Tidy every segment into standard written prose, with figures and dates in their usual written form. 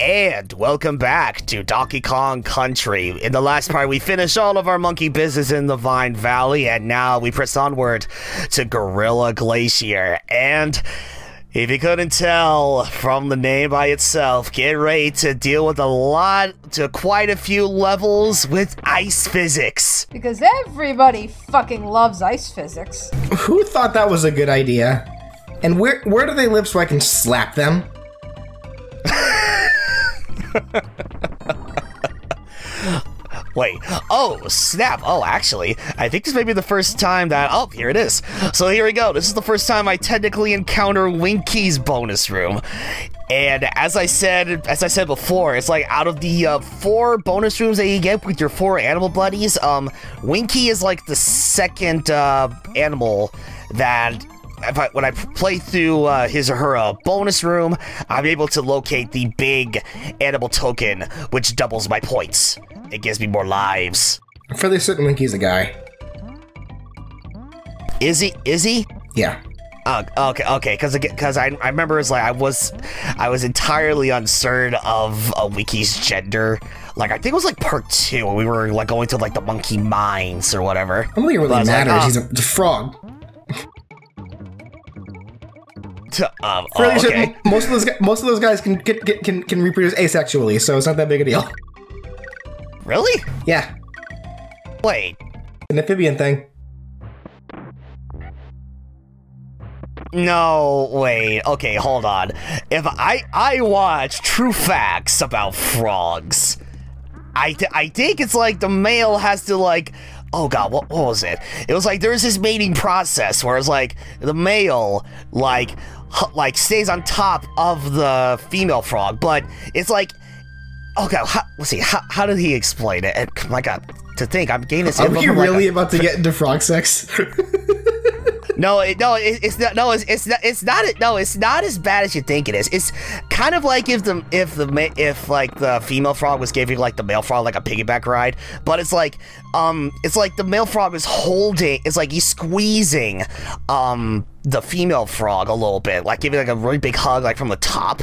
And welcome back to Donkey Kong Country. In the last part, we finished all of our monkey business in the Vine Valley, and now we press onward to Gorilla Glacier. And if you couldn't tell from the name by itself, get ready to deal with quite a few levels with ice physics. Because everybody fucking loves ice physics. Who thought that was a good idea? And where do they live so I can slap them? Wait, oh, snap. Oh, actually, I think this may be the first time that, oh, here it is. So here we go. This is the first time I technically encounter Winky's bonus room. And as I said before, it's like out of the 4 bonus rooms that you get with your 4 animal buddies, Winky is like the second animal that when I play through his or her bonus room, I'm able to locate the big animal token, which doubles my points. It gives me more lives. I'm fairly certain Winky's a guy. Is he? Yeah. Okay, because I remember it's like I was entirely uncertain of Winky's gender. Like, I think it was like part 2 when we were like going to like the monkey mines or whatever. I don't think it really matters. Like, he's a frog. Okay. Most of those guys can reproduce asexually, so it's not that big a deal. Really? Yeah. Wait. An amphibian thing. No, wait. Okay, hold on. If I watch true facts about frogs, I think it's like the male has to like. Oh god, what was it? It was like there's this mating process where it's like the male like stays on top of the female frog, but it's like, okay, let's see, how did he explain it? And my god, to think I'm getting this. Are we really about to get into frog sex? It's not as bad as you think it is. It's kind of like if the female frog was giving like the male frog like a piggyback ride, but it's like the male frog is holding, it's like he's squeezing the female frog a little bit, like giving like a really big hug like from the top,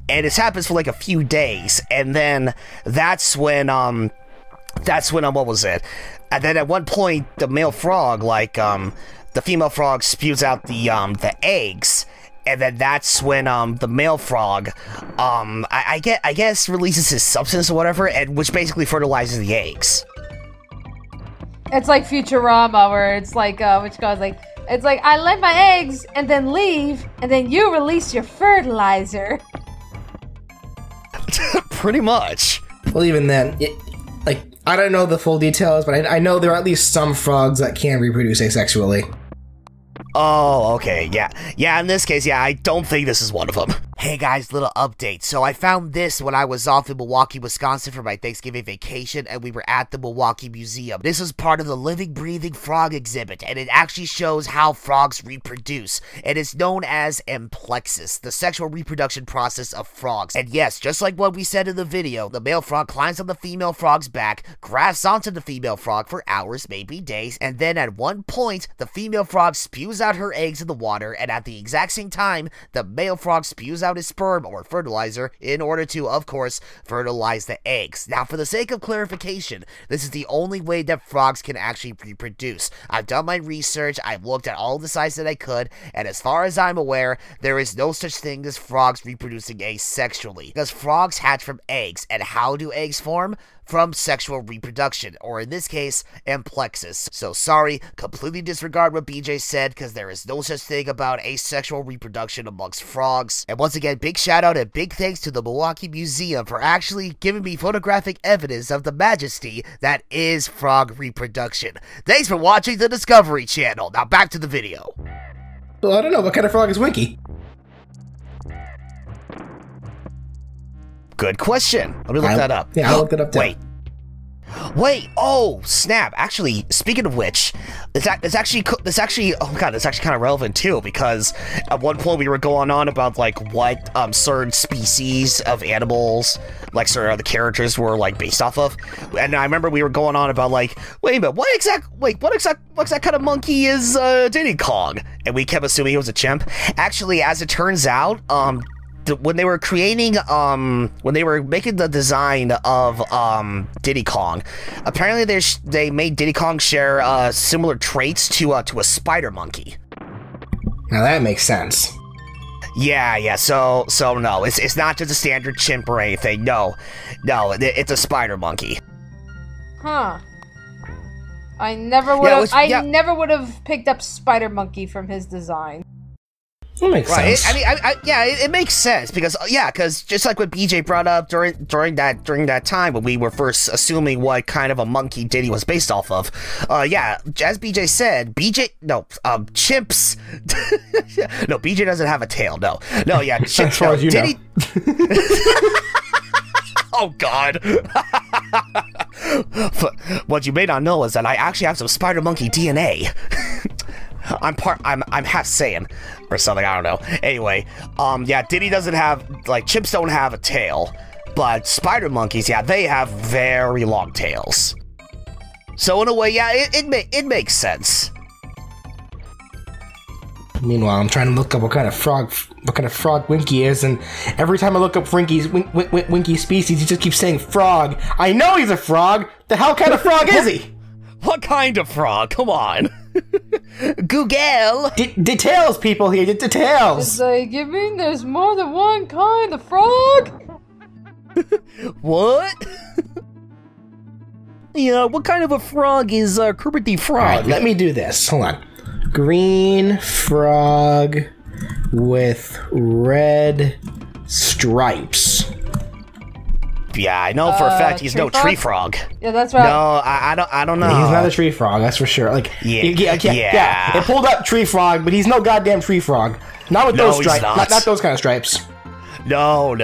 and this happens for like a few days, and then that's when what was it? And then at one point the male frog the female frog spews out the eggs, and then that's when the male frog I guess releases his substance or whatever, and which basically fertilizes the eggs. It's like Futurama, where it's like which goes like, it's like I lay my eggs and then leave, and then you release your fertilizer. Pretty much. Well, even then, I don't know the full details, but I know there are at least some frogs that can reproduce asexually. Oh, okay, yeah, in this case, yeah, I don't think this is one of them. Hey guys, little update. So I found this when I was off in Milwaukee, Wisconsin for my Thanksgiving vacation, and we were at the Milwaukee Museum. This is part of the Living Breathing Frog exhibit, and it actually shows how frogs reproduce. It is known as amplexus, the sexual reproduction process of frogs. And yes, just like what we said in the video, the male frog climbs on the female frog's back, grafts onto the female frog for hours, maybe days, and then at one point, the female frog spews out her eggs in the water, and at the exact same time, the male frog spews out his sperm or fertilizer in order to, of course, fertilize the eggs. Now, for the sake of clarification, this is the only way that frogs can actually reproduce. I've done my research, I've looked at all the sites that I could, and as far as I'm aware, there is no such thing as frogs reproducing asexually, because frogs hatch from eggs, and how do eggs form? From sexual reproduction, or in this case, amplexus. So sorry, completely disregard what BJ said, because there is no such thing about asexual reproduction amongst frogs. And once again, big shout out and big thanks to the Milwaukee Museum for actually giving me photographic evidence of the majesty that is frog reproduction. Thanks for watching the Discovery Channel. Now back to the video. Well, I don't know, what kind of frog is Winky? Good question. Let me look that up. Yeah, I looked it up too. Wait, oh, snap. Actually, speaking of which, this actually, oh god, it's actually kind of relevant too, because at one point we were going on about, like, what, certain species of animals, like, certain other characters were, like, based off of, and I remember we were going on about, like, wait a minute, what exact kind of monkey is, Diddy Kong? And we kept assuming he was a chimp. Actually, as it turns out, when they were creating when they were making the design of Diddy Kong, apparently they made Diddy Kong share similar traits to a spider monkey. Now that makes sense. Yeah. So no, it's not just a standard chimp or anything. No, it's a spider monkey. Huh. I never would have. I never would have picked up Spider Monkey from his design. That makes sense. It makes sense because just like what BJ brought up during that time when we were first assuming what kind of a monkey Diddy was based off of. As BJ said, chimps. No, BJ doesn't have a tail. No, chimps. As far as you Diddy. know. Oh God. What you may not know is that I actually have some spider monkey DNA. I'm half Saiyan or something, I don't know. Anyway, Diddy doesn't have, chimps don't have a tail, but spider monkeys, they have very long tails. So in a way, it makes sense. Meanwhile, I'm trying to look up what kind of frog Winky is, and every time I look up Winky species, he just keeps saying frog. I know he's a frog! The hell kind of frog is he? What kind of frog? Come on. Google! Details, people here, details! It's like, you mean there's more than one kind of frog? What? Yeah, what kind of a frog is Kermit the Frog? Alright, let me do this. Hold on. Green frog with red stripes. Yeah, I know for a fact he's no tree frog. Yeah, that's right. No, I don't know. He's not a tree frog, that's for sure. Yeah. It pulled up tree frog, but he's no goddamn tree frog. Not with those stripes. Not those kind of stripes. No.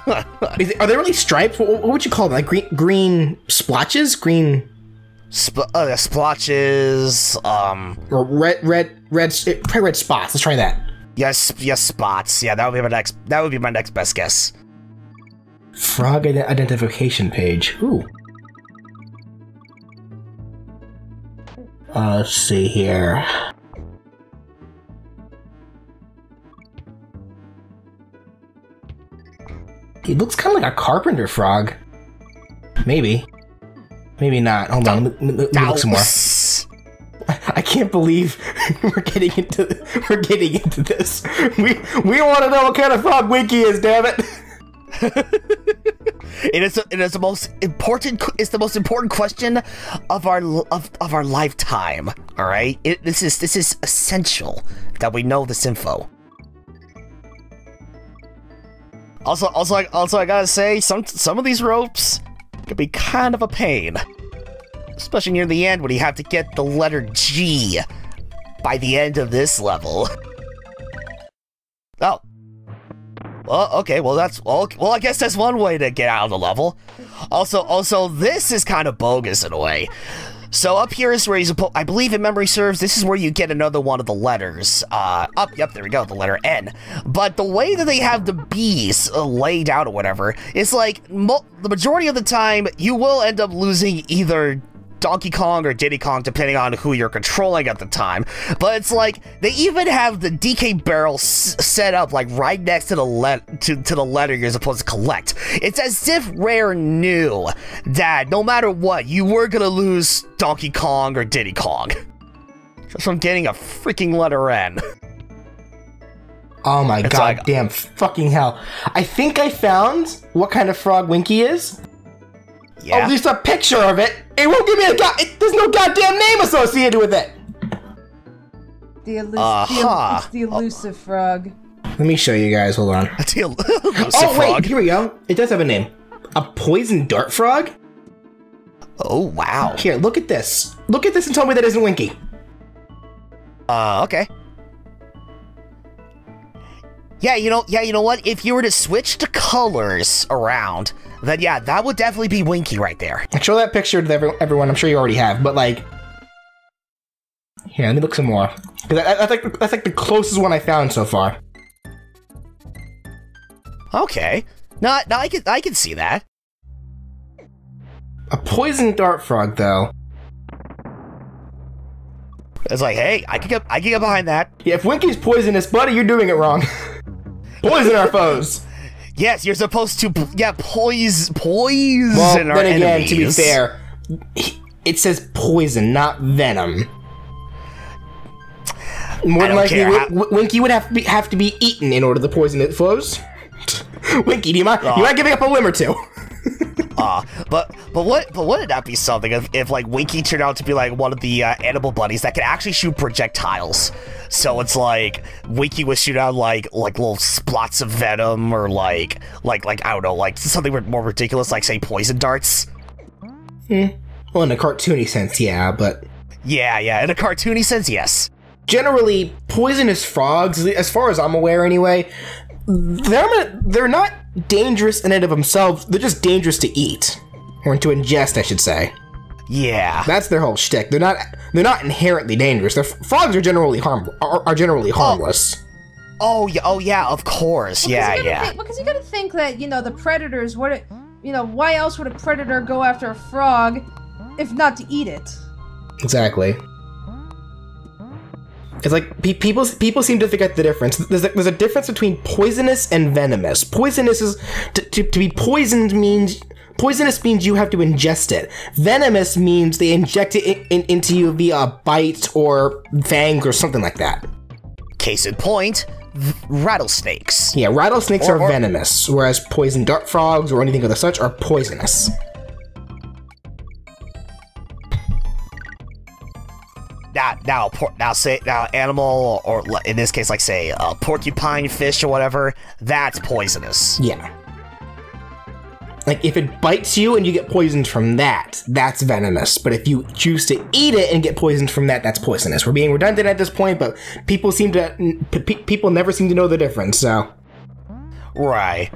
Are there really stripes? What would you call them? Like green splotches? Green splotches. Or red spots. Let's try that. Yes, spots. Yeah, that would be my next best guess. Frog identification page. Ooh. Let's see here. He looks kind of like a carpenter frog. Maybe. Maybe not. Hold on. Let me look some more. I can't believe we're getting into this. We want to know what kind of frog Winky is, damn it. It is the most important question of our lifetime. All right, this is essential that we know this info. Also, I gotta say, some of these ropes could be kind of a pain, especially near the end when you have to get the letter G by the end of this level. Oh. Well, okay, well, I guess that's one way to get out of the level. Also, this is kind of bogus in a way. So up here is where I believe if memory serves, this is where you get another one of the letters. Yep, there we go, the letter N. But the way that they have the B's laid out or whatever, it's like, the majority of the time, you will end up losing either Donkey Kong or Diddy Kong, depending on who you're controlling at the time. But it's like, they even have the DK barrel set up like right next to the letter you're supposed to collect. It's as if Rare knew that no matter what, you were gonna lose Donkey Kong or Diddy Kong just from getting a freaking letter N. Oh my goddamn fucking hell. I think I found what kind of frog Winky is. Yeah. Oh, at least a picture of it. It won't give me there's no goddamn name associated with it. It's the elusive frog. Let me show you guys. Hold on. It's the elusive frog. Wait, here we go. It does have a name. A poison dart frog? Oh, wow. Here, look at this. Look at this and tell me that isn't Winky. Okay. Yeah, you know what? If you were to switch the colors around, then yeah, that would definitely be Winky right there. I'll show that picture to everyone. I'm sure you already have, but like, here, let me look some more. That's like the closest one I found so far. Okay. No, I can see that. A poison dart frog, though. It's like, hey, I can get behind that. Yeah, if Winky's poisonous, buddy, you're doing it wrong. Poison our foes. Yes, you're supposed to, poison Well, our then again, enemies. to be fair, it says poison, not venom. More than likely, Winky would have to be eaten in order to poison it flows. Winky, do you mind giving up a limb or two? But wouldn't that be something if like Winky turned out to be like one of the animal buddies that could actually shoot projectiles? So it's like Winky would shoot out like little splots of venom or like I don't know, like something more ridiculous, like say poison darts. Well, in a cartoony sense, yeah, but yeah, in a cartoony sense, yes. Generally, poisonous frogs, as far as I'm aware, anyway, they're not dangerous in and of themselves. They're just dangerous to eat or to ingest, I should say. Yeah, that's their whole shtick. They're not inherently dangerous. Frogs are generally harmless. Oh yeah, of course. Well, because you gotta think that, the predators, why else would a predator go after a frog if not to eat it? Exactly. It's like people seem to forget the difference. There's a difference between poisonous and venomous. Poisonous is to be poisoned means you have to ingest it. Venomous means they inject it into you via a bite or fangs or something like that. Case in point, rattlesnakes. Yeah, rattlesnakes are venomous, whereas poison dart frogs or anything of the such are poisonous. Now, animal, or in this case, like say, porcupine, fish, or whatever, that's poisonous. Yeah. Like, if it bites you and you get poisoned from that, that's venomous. But if you choose to eat it and get poisoned from that, that's poisonous. We're being redundant at this point, but people never seem to know the difference, so. Right.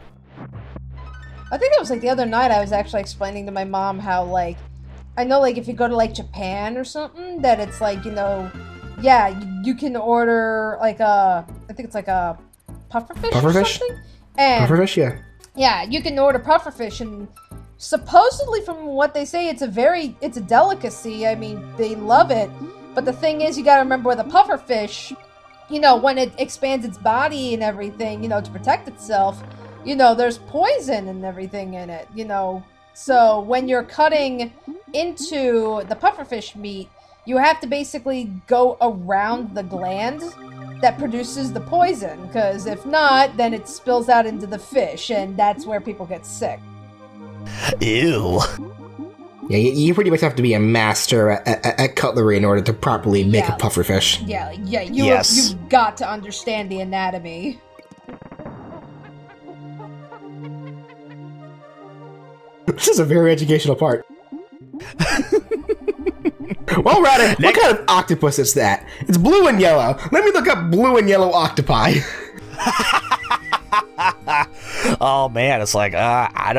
I think it was like the other night I was actually explaining to my mom how, like, I know, like, if you go to, like, Japan or something, that it's, like, yeah, you can order, like, I think it's, like, a pufferfish or something? And pufferfish, yeah. Yeah, you can order pufferfish, and supposedly from what they say, it's a delicacy. I mean, they love it. But the thing is, you gotta remember with a pufferfish, when it expands its body and everything, to protect itself, there's poison and everything in it, So when you're cutting into the pufferfish meat, you have to basically go around the gland that produces the poison, because if not, then it spills out into the fish, and that's where people get sick. Ew. Yeah, you pretty much have to be a master at cutlery in order to properly make a pufferfish. Yeah, you've got to understand the anatomy. This is a very educational part. Well, Rada, what kind of octopus is that? It's blue and yellow. Let me look up blue and yellow octopi. Oh man, it's like I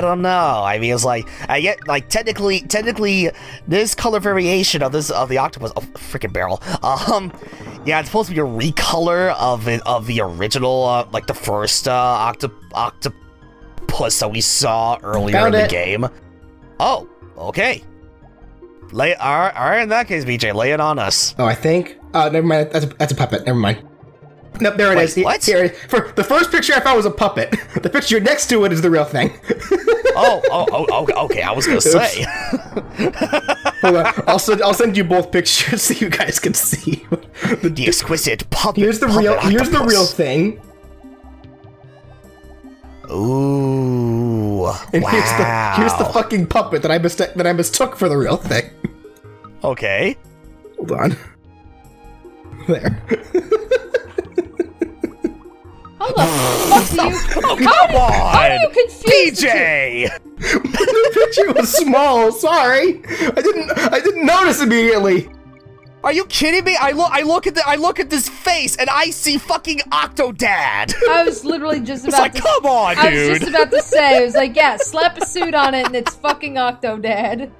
don't know. I mean, it's like I get like technically this color variation of the octopus. Oh, freaking barrel. Yeah, it's supposed to be a recolor of the original like the first octopus that we saw earlier in the game. Oh, okay. All right, in that case, BJ, lay it on us. Oh, I think. Never mind. That's a puppet. Never mind. Nope, there it is. What? Here it is. For the first picture I found was a puppet. The picture next to it is the real thing. Okay. I was gonna say. Hold on. I'll send you both pictures so you guys can see the exquisite puppet. Here's the real thing. Ooh. And wow. here's the fucking puppet that I mistook for the real thing. Okay. Hold on. There. How the fuck do you? Oh, come on! How do you confuse BJ? The picture was small. Sorry, I didn't notice immediately. Are you kidding me? I look at this face and I see fucking Octodad. I was literally just about to. Come on, dude. I was just about to say. I was like, yeah, slap a suit on it and it's fucking Octodad.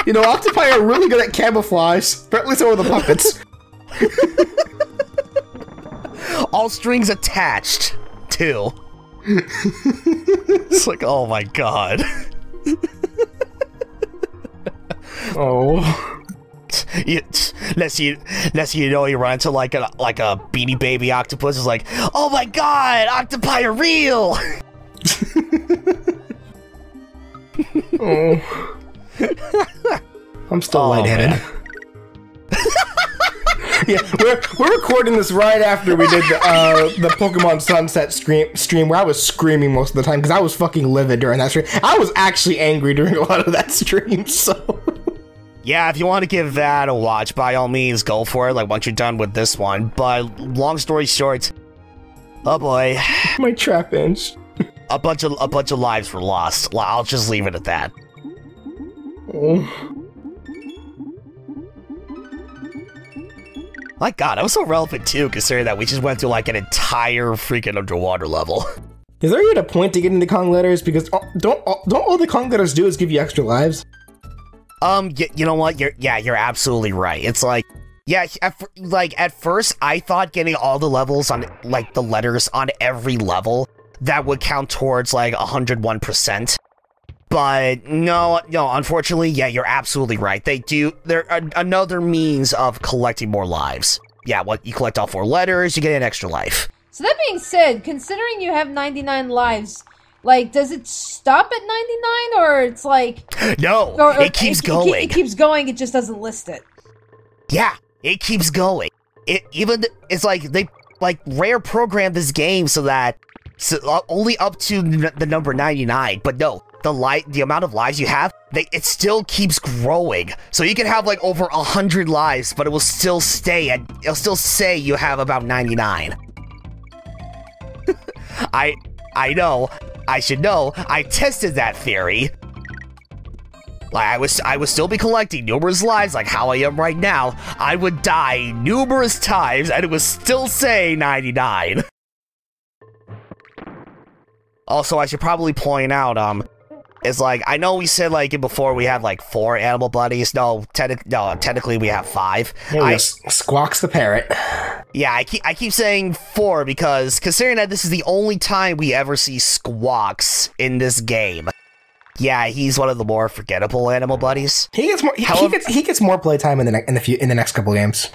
Octopi are really good at camouflage. At least so are the puppets. All strings attached, too. It's like, oh my god. Oh. Next you know, you run into like a Beanie Baby octopus. It's like, oh my god, octopi are real. Oh. I'm still lightheaded. Yeah, we're recording this right after we did the Pokemon Sunset stream where I was screaming most of the time because I was fucking livid during that stream. I was actually angry during a lot of that stream, so... Yeah, if you want to give that a watch, by all means, go for it, like, once you're done with this one. But, long story short, oh boy. My trap bench. A bunch of lives were lost. I'll just leave it at that. Oh. My god, that was so relevant too, considering that we just went through like an entire freaking underwater level. Is there even a point to getting the Kong letters? Because don't all the Kong letters do is give you extra lives? You know what? You're absolutely right. It's like, yeah, at first I thought getting all the levels on, like, the letters on every level, that would count towards like 101%. But no, unfortunately, yeah, you're absolutely right. They're another means of collecting more lives. Yeah, you collect all 4 letters, you get an extra life. So that being said, considering you have 99 lives, like, does it stop at 99, or it's like... No, it keeps going. It keeps going, it just doesn't list it. Yeah, it keeps going. It's like, they, like, rare programmed this game so that, only up to the number 99, but no. The amount of lives you have, it still keeps growing. So you can have like over 100 lives, but it will still it'll still say you have about 99. I know, I should know, I tested that theory. Like, I would still be collecting numerous lives like how I am right now. I would die numerous times and it would still say 99. Also, I should probably point out, it's like, I know we said, like, before we had, like, 4 animal buddies. No, technically we have 5. Squawks the parrot. Yeah, I keep saying 4 because, considering that this is the only time we ever see Squawks in this game, yeah, he's one of the more forgettable animal buddies. He gets more. He gets more playtime in the next couple games.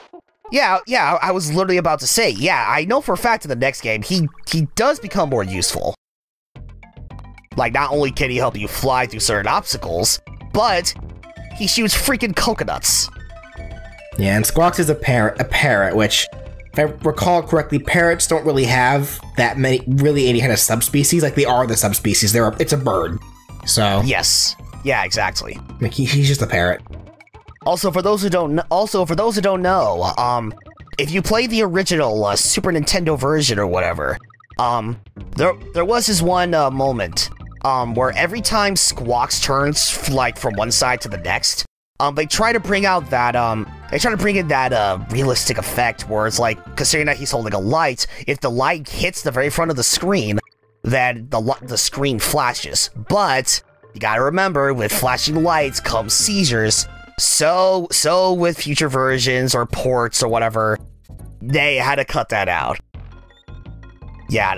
Yeah, I was literally about to say, yeah, I know for a fact in the next game he does become more useful. Like, not only can he help you fly through certain obstacles, but he shoots freaking coconuts. Yeah, and Squawks is a parrot, which, if I recall correctly, parrots don't really have that many, really any kind of subspecies. Like, they are the subspecies. It's a bird. So. Yes. Yeah, exactly. Like, he's just a parrot. Also, for those who don't know, if you play the original Super Nintendo version or whatever, there was this one moment where every time Squawks turns like from one side to the next, they try to bring out that realistic effect where it's like, considering that he's holding a light, if the light hits the very front of the screen, then the screen flashes. But you gotta remember, with flashing lights comes seizures. So with future versions or ports or whatever, they had to cut that out. Yeah,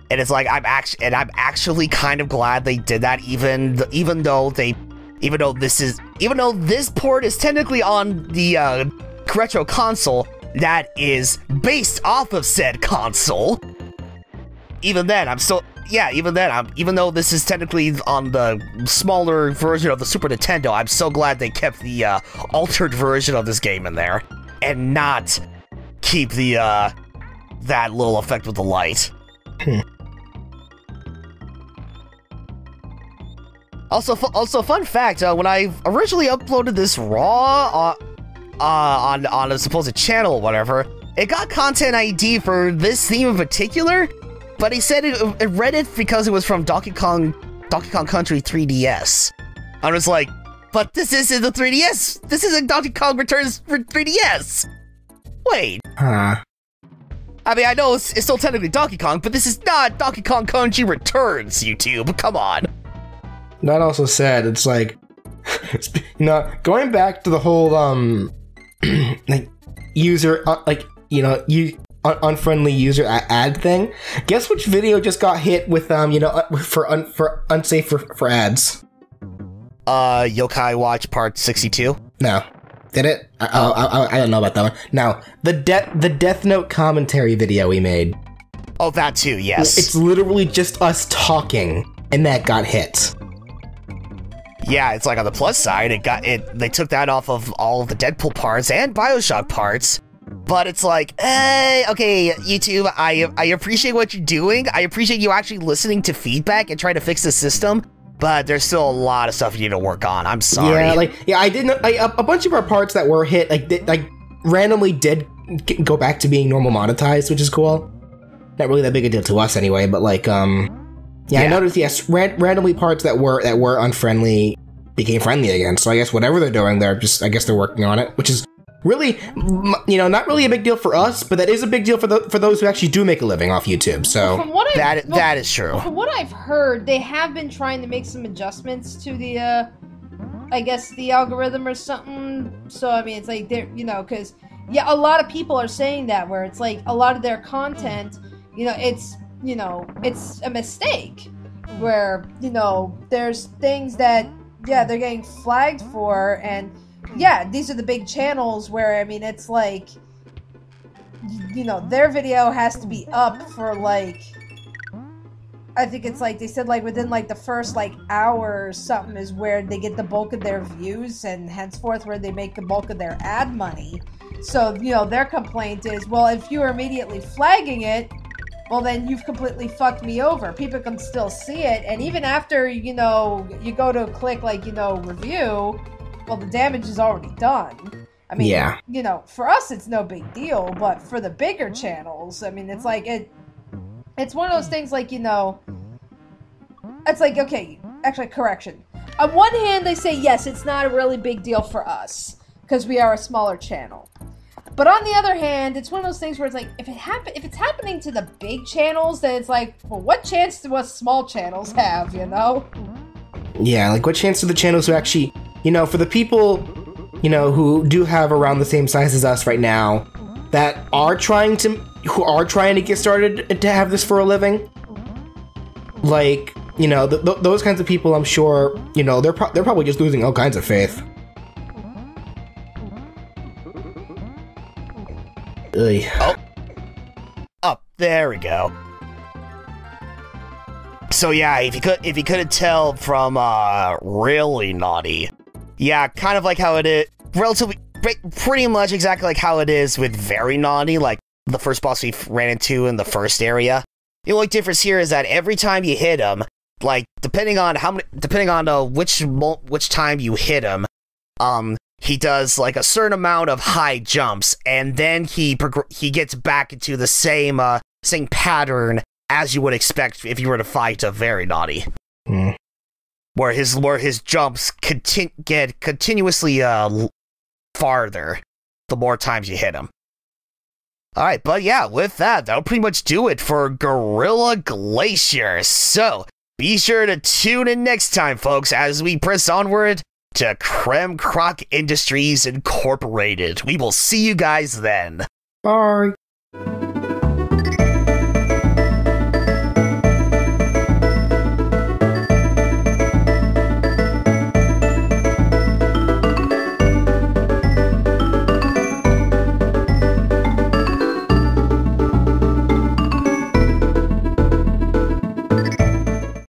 and it's like I'm actually kind of glad they did that, even though this port is technically on the retro console that is based off of said console. Even though this is technically on the smaller version of the Super Nintendo, I'm so glad they kept the altered version of this game in there and not keep the that little effect with the light. Also, fun fact, when I originally uploaded this RAW on a supposed channel or whatever, it got content ID for this theme in particular, but he said it read it because it was from Donkey Kong Country 3DS. I was like, but this isn't the 3DS! This isn't Donkey Kong Returns for 3DS! Wait. Huh. I mean, I know it's still technically Donkey Kong, but this is not Donkey Kong Country Returns, YouTube. Come on. That also said, it's like, going back to the whole, like, user, unfriendly user ad thing. Guess which video just got hit with, for unsafe for ads? Yokai Watch Part 62? No. Did it? I don't know about that one. Now, the Death Note commentary video we made. Oh, that too, yes. It's literally just us talking, and that got hits. Yeah, it's like on the plus side, they took that off of all of the Deadpool parts and BioShock parts. But it's like, hey, okay, YouTube, I appreciate what you're doing. I appreciate you actually listening to feedback and trying to fix the system. But there's still a lot of stuff you need to work on. I'm sorry. Yeah, I didn't. A bunch of our parts that were hit, randomly did go back to being normal monetized, which is cool. Not really that big a deal to us anyway. But yeah. I noticed. Yes, randomly parts that were unfriendly became friendly again. So I guess whatever they're doing, I guess they're working on it, which is really, not really a big deal for us, but that is a big deal for those who actually do make a living off YouTube. So that is true. From what I've heard, they have been trying to make some adjustments to the, I guess the algorithm or something. So I mean, it's like they're, because a lot of people are saying that where it's like a lot of their content, it's a mistake where there's things that they're getting flagged for and. Yeah, these are the big channels where, I mean, it's like, their video has to be up for, I think it's like, they said, within, the first, hour or something is where they get the bulk of their views, and henceforth where they make the bulk of their ad money. So, their complaint is, well, if you are immediately flagging it, well, then you've completely fucked me over. People can still see it, and even after, you go to click, review... Well, the damage is already done. I mean, for us, it's no big deal, but for the bigger channels, I mean, it's like, it's one of those things it's like, okay, actually, correction. On one hand, they say, yes, it's not a really big deal for us, because we are a smaller channel. But on the other hand, it's one of those things where it's like, if it's happening to the big channels, then it's like, well, what chance do us small channels have, Yeah, what chance do the channels who actually... for the people, who do have around the same size as us right now, that are trying to get started to have this for a living, those kinds of people, I'm sure, they're probably just losing all kinds of faith. Ugh. Oh, there we go. So yeah, if you couldn't tell from really naughty. Yeah, kind of like how it is, pretty much exactly like how it is with very naughty, like the first boss we ran into in the first area. The only difference here is that every time you hit him, depending on which time you hit him, he does a certain amount of high jumps, and then he gets back into the same pattern as you would expect if you were to fight a very naughty. Mm. Where his jumps get continuously farther the more times you hit him. Alright, but yeah, with that'll pretty much do it for Gorilla Glacier. So, be sure to tune in next time, folks, as we press onward to Creme Croc Industries Incorporated. We will see you guys then. Bye.